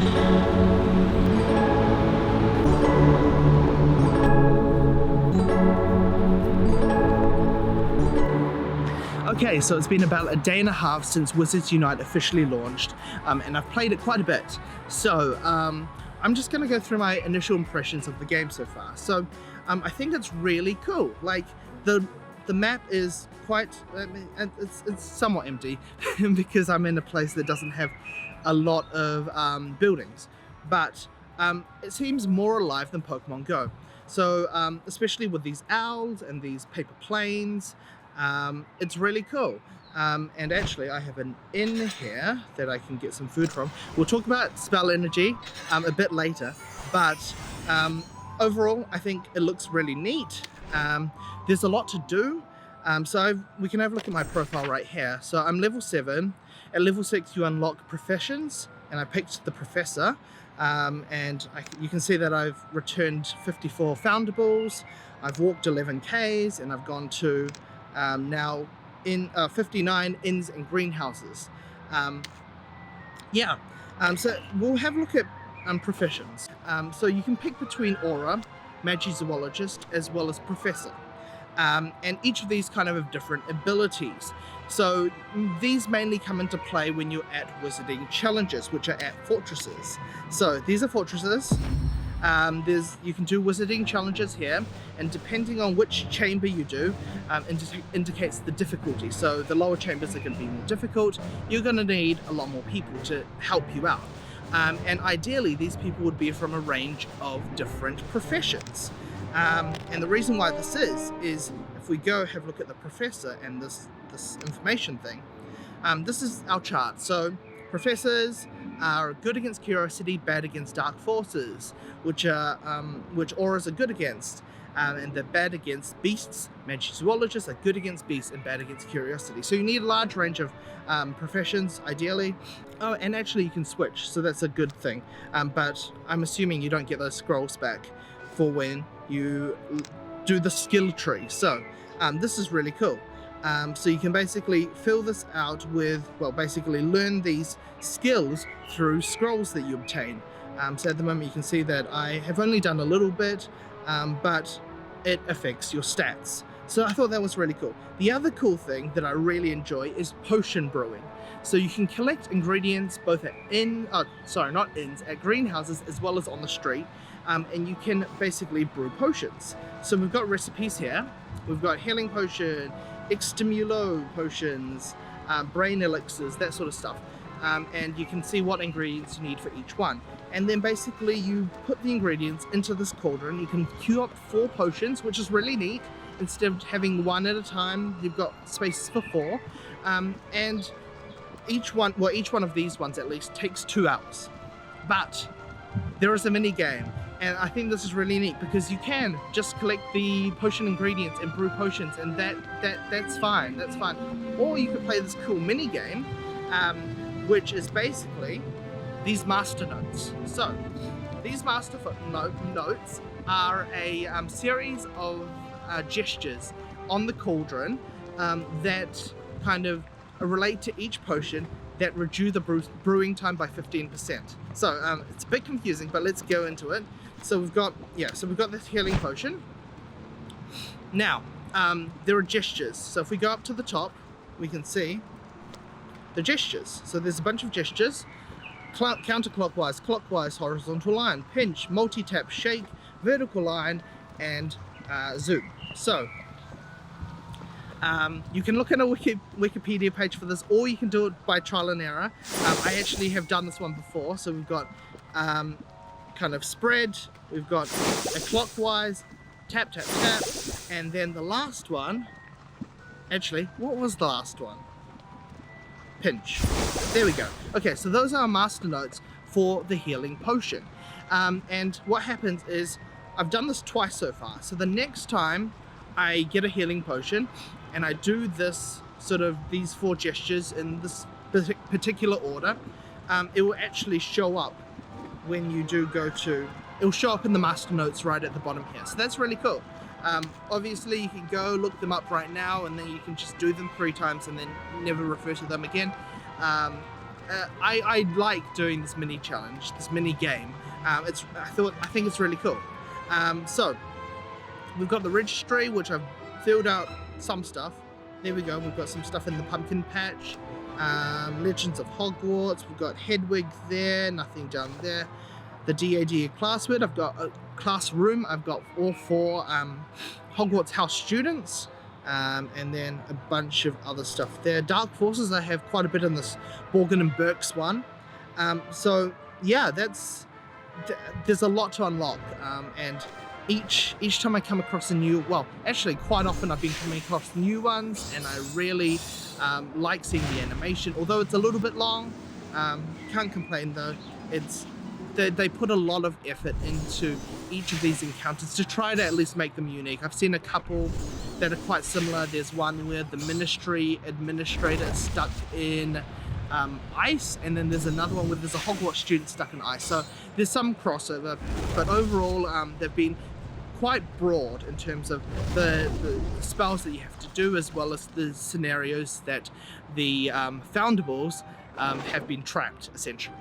Okay, so it's been about a day and a half since Wizards Unite officially launched, and I've played it quite a bit. So I'm just going to go through my initial impressions of the game so far. So I think it's really cool. Like the map is quite, it's somewhat empty because I'm in a place that doesn't have a lot of buildings, but it seems more alive than Pokemon Go. So especially with these owls and these paper planes, it's really cool. And actually I have an inn here that I can get some food from. We'll talk about spell energy a bit later, but overall I think it looks really neat. There's a lot to do. So we can have a look at my profile right here. So I'm level 7. At level 6 you unlock professions, and I picked the professor. And you can see that I've returned 54 foundables, I've walked 11 Ks, and I've gone to now in 59 inns and greenhouses. So we'll have a look at professions. So you can pick between aura, magizoologist, as well as professor. And each of these kind of have different abilities. So these mainly come into play when you're at wizarding challenges, which are at fortresses. So these are fortresses. You can do wizarding challenges here, and depending on which chamber you do, indicates the difficulty. So the lower chambers are going to be more difficult. You're going to need a lot more people to help you out. And ideally, these people would be from a range of different professions. And the reason why this is if we go have a look at the professor and this information thing, this is our chart. So professors are good against curiosity, bad against dark forces, which auras are good against, and they're bad against beasts. Magizoologists are good against beasts and bad against curiosity. So you need a large range of professions, ideally. Oh, and actually you can switch, so that's a good thing. But I'm assuming you don't get those scrolls back for when you do the skill tree. So this is really cool. So you can basically fill this out with, well, basically learn these skills through scrolls that you obtain. So at the moment you can see that I have only done a little bit, but it affects your stats. So I thought that was really cool. The other cool thing that I really enjoy is potion brewing. So you can collect ingredients both at at greenhouses as well as on the street, and you can basically brew potions. So we've got recipes here. We've got healing potion, extimulo potions, brain elixirs, that sort of stuff. And you can see what ingredients you need for each one. And then basically you put the ingredients into this cauldron. You can queue up 4 potions, which is really neat. Instead of having one at a time, you've got spaces for 4. And each one of these ones at least takes 2 hours. But there is a mini game, and I think this is really neat because you can just collect the potion ingredients and brew potions, and that's fine. That's fine. Or you could play this cool mini game, which is basically these master notes. So these master notes are a series of gestures on the cauldron that kind of relate to each potion that reduce the brewing time by 15%. So it's a bit confusing, but let's go into it. So we've got this healing potion. Now there are gestures. So if we go up to the top, we can see the gestures. So there's a bunch of gestures: counterclockwise, clockwise, horizontal line, pinch, multi-tap, shake, vertical line, and zoom. So you can look at a Wikipedia page for this, or you can do it by trial and error. I actually have done this one before. So we've got kind of spread, we've got a clockwise, tap, tap, tap, and then the last one, actually, what was the last one? Pinch. There we go. Okay, so those are our master notes for the healing potion. And what happens is, I've done this twice so far. So the next time I get a healing potion and I do this these 4 gestures in this particular order, it will actually show up when you do go to, it'll show up in the master notes right at the bottom here. So that's really cool. Obviously you can go look them up right now, and then you can just do them 3 times and then never refer to them again. I like doing this mini challenge, this mini game. I think it's really cool. So we've got the registry, which I've filled out some stuff. There we go. We've got some stuff in the pumpkin patch. Legends of Hogwarts. We've got Hedwig there. Nothing down there. The DAD classroom. I've got a classroom. I've got all 4 Hogwarts house students. And then a bunch of other stuff there. Dark Forces, I have quite a bit in this Borgin and Burke's one. So yeah, there's a lot to unlock. And each time I come across a new, well, actually quite often I've been coming across new ones, and I really like seeing the animation. Although it's a little bit long, can't complain though. They put a lot of effort into each of these encounters to try to at least make them unique. I've seen a couple that are quite similar. There's one where the Ministry administrator is stuck in ice, and then there's another one where there's a Hogwarts student stuck in ice. So there's some crossover, but overall they've been quite broad in terms of the spells that you have to do, as well as the scenarios that the foundables have been trapped, essentially.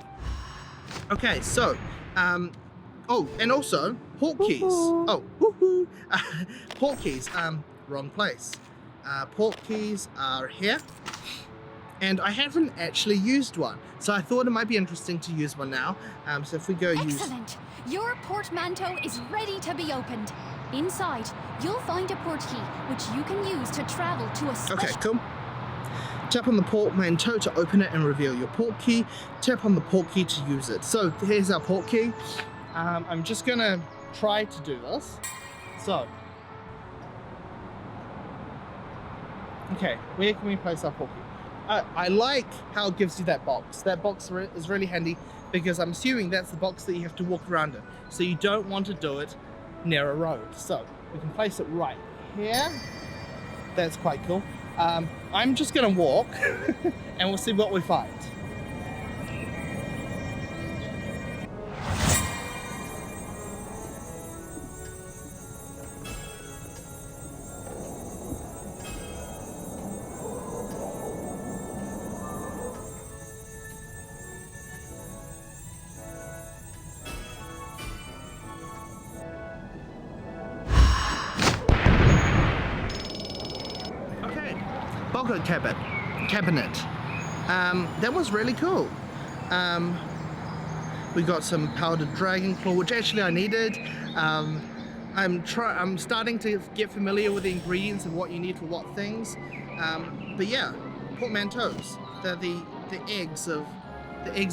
Okay, so, oh, and also, port keys. Oh, woohoo! Port keys, wrong place. Port keys are here, and I haven't actually used one, so I thought it might be interesting to use one now. So if we go Excellent! Your portmanteau is ready to be opened. Inside, you'll find a port key, which you can use to travel to a special... Okay, cool. Tap on the portmanteau to open it and reveal your port key. Tap on the port key to use it. So here's our port key. I'm just gonna try to do this. So, okay, where can we place our port key? I like how it gives you that box. That box is really handy because I'm assuming that's the box that you have to walk around in. So you don't want to do it near a road. So we can place it right here. That's quite cool. I'm just gonna walk and we'll see what we find. Bulkhead cabinet. That was really cool. We got some powdered dragon claw, which actually I needed. I'm starting to get familiar with the ingredients and what you need for what things. But yeah, portmanteaus. They're the eggs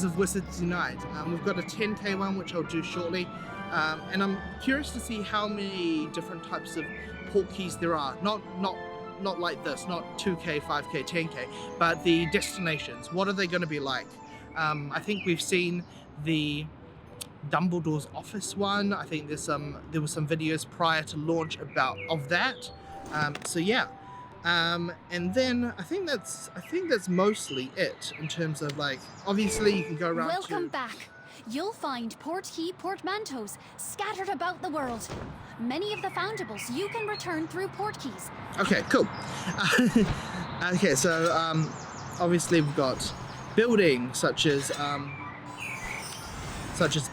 of Wizards Unite. We've got a 10k one, which I'll do shortly. And I'm curious to see how many different types of port keys there are. Not like this, not 2k, 5k, 10k, but the destinations. What are they going to be like? I think we've seen the Dumbledore's office one. I think there were some videos prior to launch of that. So yeah, and then I think that's mostly it in terms of, like, obviously you can go around. Welcome back. You'll find port key portmanteaus scattered about the world. Many of the foundables you can return through port keys. Okay, cool. Okay, so obviously we've got buildings such as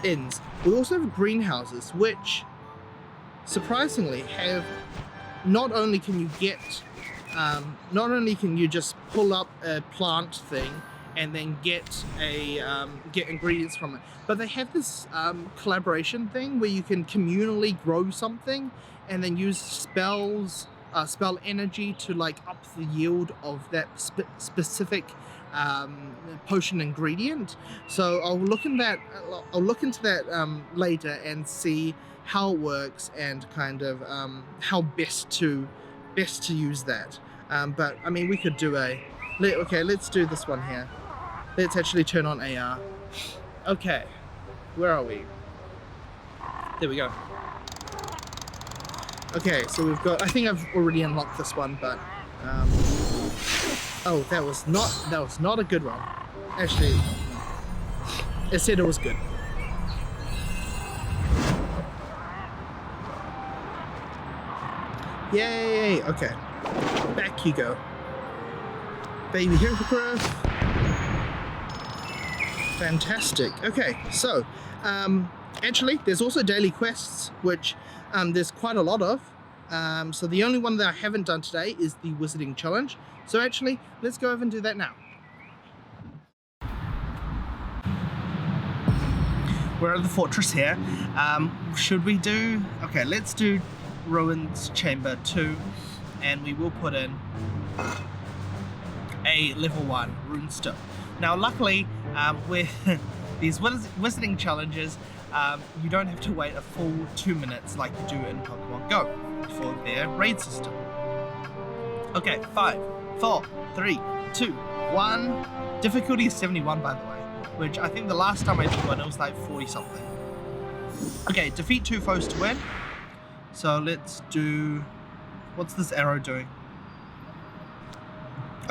inns. We also have greenhouses, which surprisingly have not only can you just pull up a plant thing and then get ingredients from it, but they have this collaboration thing where you can communally grow something and then use spell energy to, like, up the yield of that specific potion ingredient. So I'll look into that later and see how it works and kind of how best to use that. But I mean, we could do let's do this one here. Let's actually turn on AR. Okay, where are we? There we go. Okay, so we've got, I think I've already unlocked this one, but oh, that was not a good one. Actually, it said it was good. Yay! Okay, back you go, baby hippogriff. Fantastic. Okay, so actually, there's also daily quests, which there's quite a lot of. So the only one that I haven't done today is the Wizarding Challenge. So actually, let's go over and do that now. We're at the fortress here. Should we do... Okay, let's do Ruins Chamber 2, and we will put in a level 1 runestone. Now luckily, with these wizarding challenges, you don't have to wait a full 2 minutes like you do in Pokemon Go for their raid system. Okay, 5, 4, 3, 2, 1. Difficulty is 71, by the way, which I think the last time I did one, it was like 40 something. Okay, defeat 2 foes to win. So let's do... What's this arrow doing?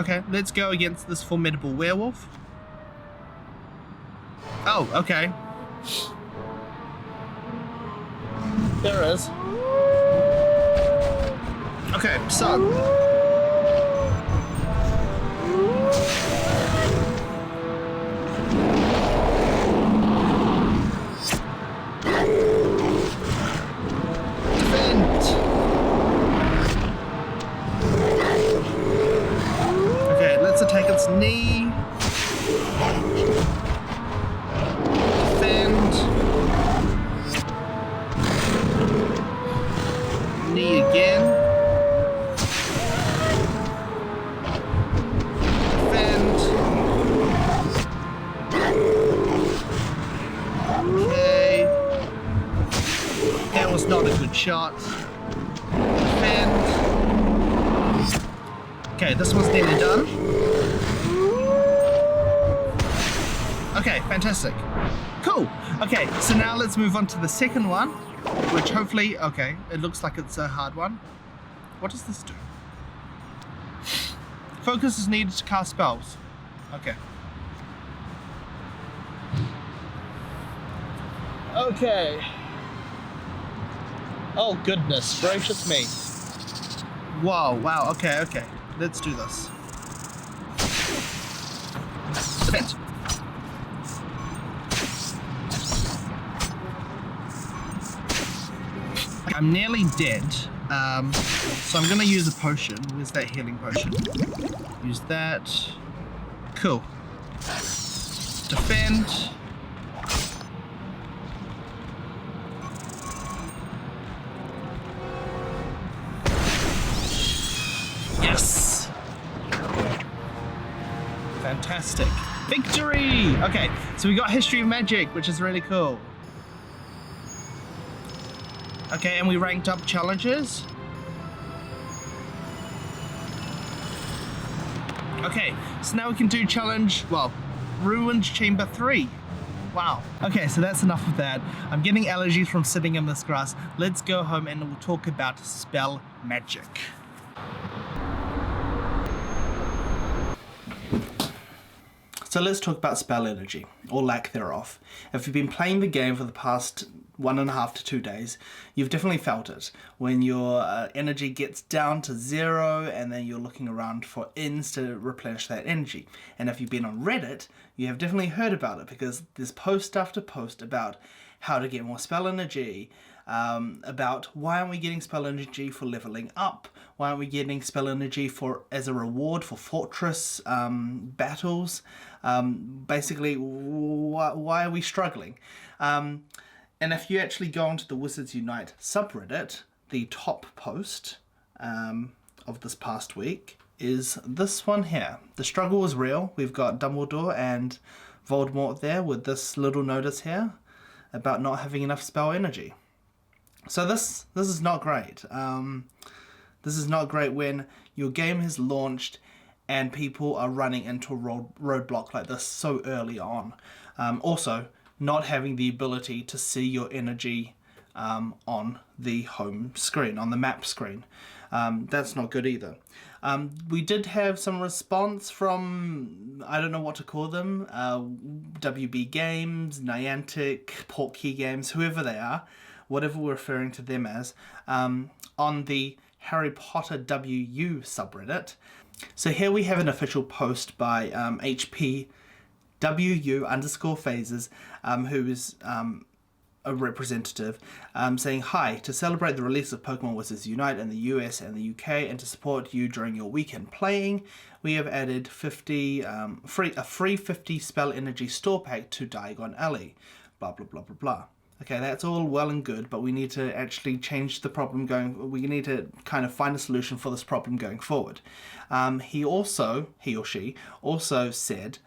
Okay, let's go against this formidable werewolf. Oh, okay. There it is. Okay, so... Take its knee. Defend. Knee again. Defend. Okay. That was not a good shot. Defend. Okay, this one's nearly done. Okay, fantastic. Cool. Okay, so now let's move on to the second one, which hopefully, okay, it looks like it's a hard one. What does this do? Focus is needed to cast spells. Okay. Okay. Oh goodness gracious me. Wow, wow, okay. Let's do this. Defend. I'm nearly dead, so I'm gonna use a potion. Where's that healing potion? Use that. Cool. Defend. Yes! Fantastic. Victory! Okay, so we got History of Magic, which is really cool. Okay, and we ranked up challenges. Okay, so now we can do challenge, well, Ruins Chamber 3. Wow. Okay, so that's enough of that. I'm getting allergies from sitting in this grass. Let's go home and we'll talk about spell magic. So let's talk about spell energy, or lack thereof. If you've been playing the game for the past 1.5 to 2 days, you've definitely felt it. When your energy gets down to 0 and then you're looking around for ins to replenish that energy. And if you've been on Reddit, you have definitely heard about it, because there's post after post about how to get more spell energy, about why aren't we getting spell energy for leveling up, why aren't we getting spell energy for as a reward for fortress battles, basically why are we struggling. And if you actually go onto the Wizards Unite subreddit, the top post of this past week is this one here. The struggle is real. We've got Dumbledore and Voldemort there with this little notice here about not having enough spell energy. So this is not great. This is not great when your game has launched and people are running into a roadblock like this so early on. Also, not having the ability to see your energy on the home screen, on the map screen. That's not good either. We did have some response from, I don't know what to call them, WB Games, Niantic, Portkey Games, whoever they are, whatever we're referring to them as, on the Harry Potter WU subreddit. So here we have an official post by HP WU_phases, who is a representative, saying, "Hi, to celebrate the release of Pokemon Wizards Unite in the US and the UK and to support you during your weekend playing, we have added a free 50 spell energy store pack to Diagon Alley, blah blah blah blah blah." Okay, that's all well and good, but we need to actually change the problem we need to kind of find a solution for this problem going forward. He or she also said,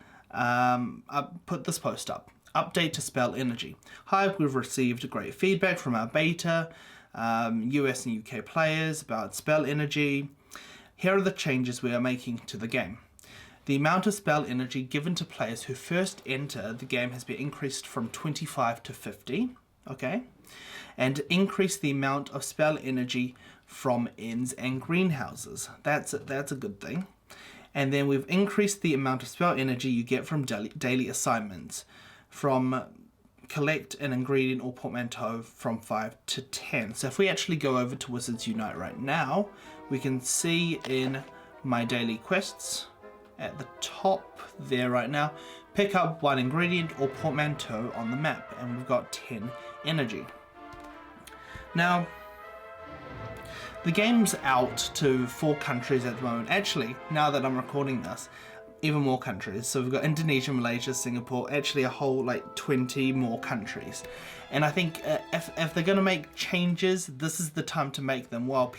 put this post up. Update to spell energy. Hi, we've received great feedback from our beta, US and UK players about spell energy. Here are the changes we are making to the game. The amount of spell energy given to players who first enter the game has been increased from 25 to 50, okay? And increase the amount of spell energy from inns and greenhouses. That's a good thing. And then we've increased the amount of spell energy you get from daily assignments, from collect an ingredient or portmanteau from 5 to 10. So if we actually go over to Wizards Unite right now, we can see in my daily quests at the top there right now, pick up 1 ingredient or portmanteau on the map, and we've got 10 energy. Now, the game's out to 4 countries at the moment. Actually, now that I'm recording this, even more countries. So we've got Indonesia, Malaysia, Singapore, actually a whole like 20 more countries. And I think if they're going to make changes, this is the time to make them while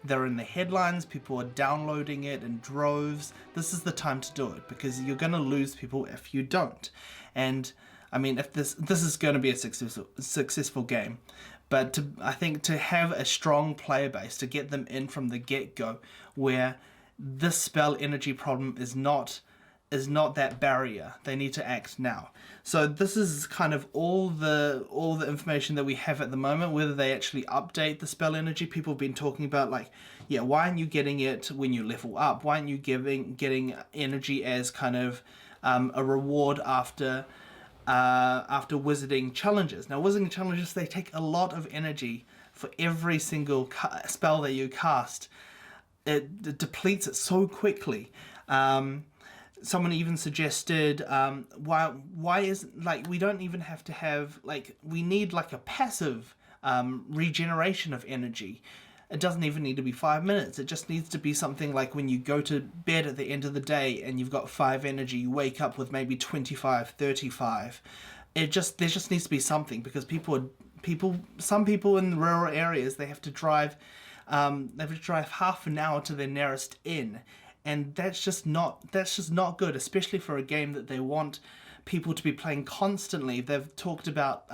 they're in the headlines, people are downloading it in droves. This is the time to do it, because you're going to lose people if you don't. And I mean, if this is going to be a successful game, but I think to have a strong player base, to get them in from the get-go, where this spell energy problem is not that barrier. They need to act now. So this is kind of all the information that we have at the moment. Whether they actually update the spell energy, people have been talking about, like, yeah, why aren't you getting it when you level up? Why aren't you getting energy as kind of a reward after wizarding challenges? Now, wizarding challenges, they take a lot of energy for every single spell that you cast. It depletes it so quickly. Someone even suggested, why is, like, we don't even have to have, like, we need like a passive regeneration of energy. It doesn't even need to be 5 minutes. It just needs to be something like when you go to bed at the end of the day and you've got 5 energy, you wake up with maybe 25, 35. There just needs to be something, because some people in rural areas, they have to drive half an hour to their nearest inn, and that's just not good, especially for a game that they want people to be playing constantly. They've talked about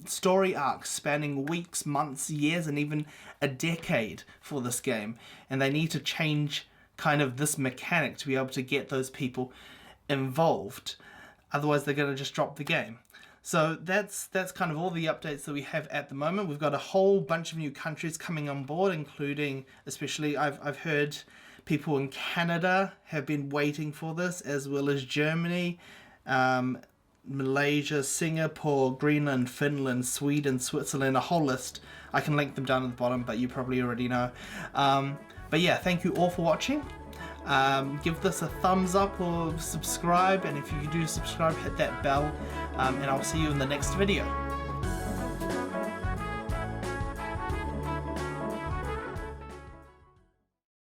story arcs spanning weeks, months, years, and even a decade for this game, and they need to change kind of this mechanic to be able to get those people involved. Otherwise, they're going to just drop the game. So that's kind of all the updates that we have at the moment. We've got a whole bunch of new countries coming on board, including, especially, I've heard people in Canada have been waiting for this, as well as Germany, Malaysia, Singapore, Greenland, Finland, Sweden, Switzerland, a whole list. I can link them down at the bottom, but you probably already know. But yeah, thank you all for watching. Give this a thumbs up or subscribe, and if you do subscribe, hit that bell, and I'll see you in the next video.